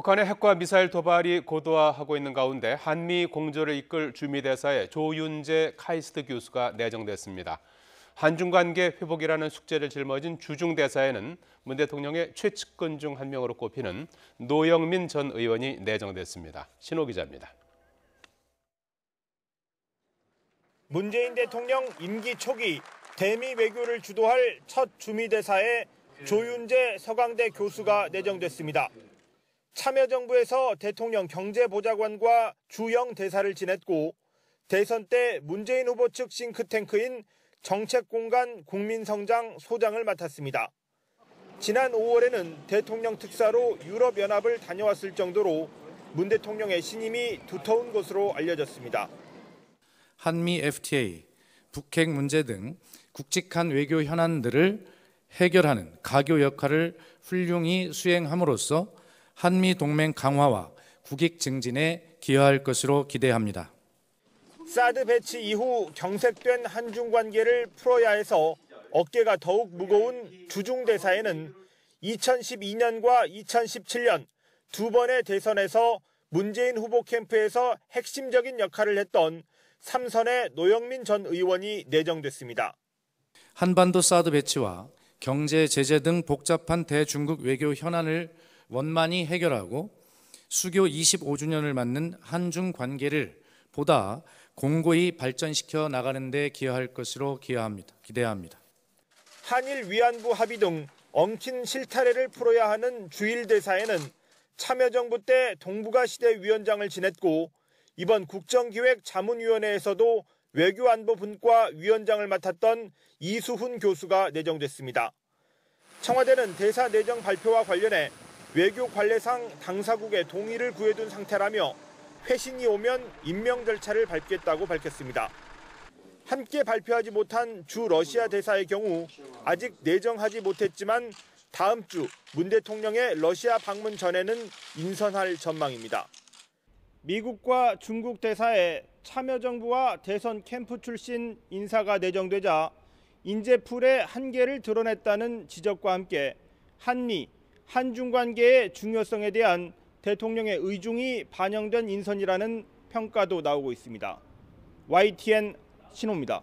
북한의 핵과 미사일 도발이 고도화하고 있는 가운데 한미 공조를 이끌 주미대사에 조윤재 카이스트 교수가 내정됐습니다. 한중 관계 회복이라는 숙제를 짊어진 주중대사에는 문 대통령의 최측근 중 한 명으로 꼽히는 노영민 전 의원이 내정됐습니다. 신호 기자입니다. 문재인 대통령 임기 초기 대미 외교를 주도할 첫 주미대사에 조윤재 서강대 교수가 내정됐습니다. 참여정부에서 대통령 경제보좌관과 주영 대사를 지냈고 대선 때 문재인 후보 측 싱크탱크인 정책공간 국민성장 소장을 맡았습니다. 지난 5월에는 대통령 특사로 유럽연합을 다녀왔을 정도로 문 대통령의 신임이 두터운 것으로 알려졌습니다. 한미 FTA, 북핵 문제 등 굵직한 외교 현안들을 해결하는 가교 역할을 훌륭히 수행함으로써 한미 동맹 강화와 국익 증진에 기여할 것으로 기대합니다. 사드 배치 이후 경색된 한중 관계를 풀어야 해서 어깨가 더욱 무거운 주중대사에는 2012년과 2017년 두 번의 대선에서 문재인 후보 캠프에서 핵심적인 역할을 했던 삼선의 노영민 전 의원이 내정됐습니다. 한반도 사드 배치와 경제 제재 등 복잡한 대중국 외교 현안을 원만히 해결하고 수교 25주년을 맞는 한중 관계를 보다 공고히 발전시켜 나가는 데 기여할 것으로 기대합니다. 한일 위안부 합의 등 엉킨 실타래를 풀어야 하는 주일 대사에는 참여정부 때 동북아 시대 위원장을 지냈고 이번 국정기획자문위원회에서도 외교안보분과 위원장을 맡았던 이수훈 교수가 내정됐습니다. 청와대는 대사 내정 발표와 관련해 외교관례상 당사국의 동의를 구해둔 상태라며 회신이 오면 임명 절차를 밟겠다고 밝혔습니다. 함께 발표하지 못한 주 러시아 대사의 경우 아직 내정하지 못했지만 다음 주 문 대통령의 러시아 방문 전에는 인선할 전망입니다. 미국과 중국 대사에 참여정부와 대선 캠프 출신 인사가 내정되자 인재풀의 한계를 드러냈다는 지적과 함께 한미, 한중 관계의 중요성에 대한 대통령의 의중이 반영된 인선이라는 평가도 나오고 있습니다. YTN 신호입니다.